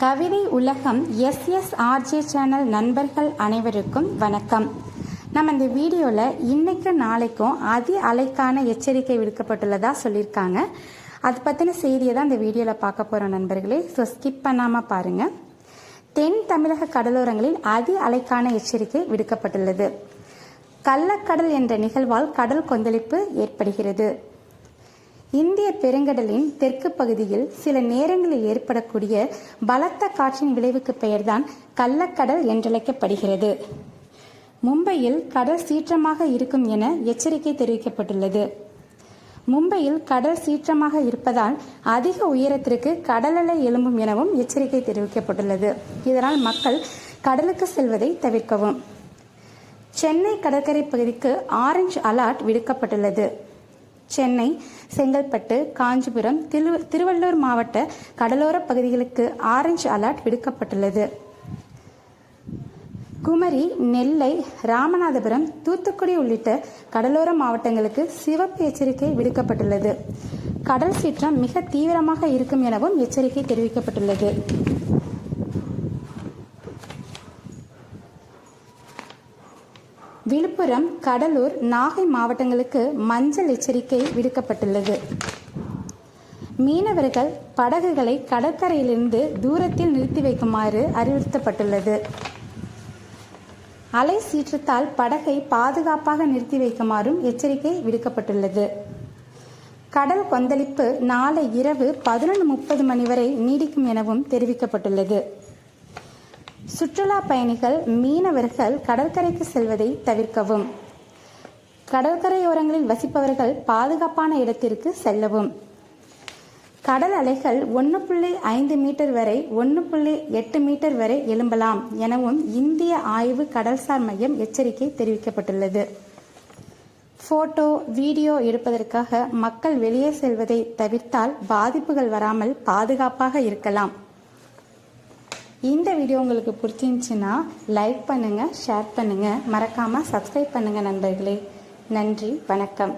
கவிதை உலகம் SSRJ channel நண்பர்கள் அனைவருக்கும் வணக்கம். நம்ம இந்த வீடியோவில் இன்னைக்கு நாளைக்கும் அதி அலைக்கான எச்சரிக்கை விடுக்கப்பட்டுள்ளதா சொல்லியிருக்காங்க. அது பற்றின செய்தியை தான் இந்த வீடியோவில் பார்க்க போகிறோம் நண்பர்களே. ஸோ ஸ்கிப் பண்ணாமல் பாருங்கள். தென் தமிழக கடலோரங்களில் அதி அலைக்கான எச்சரிக்கை விடுக்கப்பட்டுள்ளது. கள்ளக்கடல் என்ற நிகழ்வால் கடல் கொந்தளிப்பு ஏற்படுகிறது. இந்திய பெருங்கடலின் தெற்கு பகுதியில் சில நேரங்களில் ஏற்படக்கூடிய பலத்த காற்றின் விளைவுக்கு பெயர்தான் கள்ளக்கடல் என்றழைக்கப்படுகிறது. மும்பையில் கடல் சீற்றமாக இருக்கும் என எச்சரிக்கை தெரிவிக்கப்பட்டுள்ளது. மும்பையில் கடல் சீற்றமாக இருப்பதால் அதிக உயரத்திற்கு கடல் அலை எழும்பும் எனவும் எச்சரிக்கை தெரிவிக்கப்பட்டுள்ளது. இதனால் மக்கள் கடலுக்கு செல்வதை தவிர்க்கவும். சென்னை கடற்கரை பகுதிக்கு ஆரஞ்சு அலர்ட் விடுக்கப்பட்டுள்ளது. சென்னை, செங்கல்பட்டு, காஞ்சிபுரம், திருவள்ளூர் மாவட்ட கடலோர பகுதிகளுக்கு ஆரஞ்சு அலர்ட் விடுக்கப்பட்டுள்ளது. குமரி, நெல்லை, ராமநாதபுரம், தூத்துக்குடி உள்ளிட்ட கடலோர மாவட்டங்களுக்கு சிவப்பு எச்சரிக்கை விடுக்கப்பட்டுள்ளது. கடல் சீற்றம் மிக தீவிரமாக இருக்கும் எனவும் எச்சரிக்கை தெரிவிக்கப்பட்டுள்ளது. விழுப்புரம், கடலூர், நாகை மாவட்டங்களுக்கு மஞ்சள் எச்சரிக்கை விடுக்கப்பட்டுள்ளது. மீனவர்கள் படகுகளை கடற்கரையிலிருந்து தூரத்தில் நிறுத்தி வைக்குமாறு அறிவுறுத்தப்பட்டுள்ளது. அலை சீற்றத்தால் படகை பாதுகாப்பாக நிறுத்தி வைக்குமாறும் எச்சரிக்கை விடுக்கப்பட்டுள்ளது. கடல் கொந்தளிப்பு நாளை இரவு 11:30 மணி வரை நீடிக்கும் எனவும் தெரிவிக்கப்பட்டுள்ளது. சுற்றுலா பயணிகள், மீனவர்கள் கடற்கரைக்கு செல்வதை தவிர்க்கவும். கடற்கரையோரங்களில் வசிப்பவர்கள் பாதுகாப்பான இடத்திற்கு செல்லவும். கடல் அலைகள் 1.5 மீட்டர் வரை 1.8 மீட்டர் வரை எழும்பலாம் எனவும் இந்திய ஆய்வு கடல்சார் மையம் எச்சரிக்கை தெரிவிக்கப்பட்டுள்ளது. போட்டோ, வீடியோ எடுப்பதற்காக மக்கள் வெளியே செல்வதை தவிர்த்தால் பாதிப்புகள் வராமல் பாதுகாப்பாக இருக்கலாம். இந்த வீடியோ உங்களுக்கு பிடிச்சிருந்துச்சுன்னா லைக் பண்ணுங்கள், ஷேர் பண்ணுங்கள், மறக்காமல் சப்ஸ்கிரைப் பண்ணுங்கள் நண்பர்களே. நன்றி, வணக்கம்.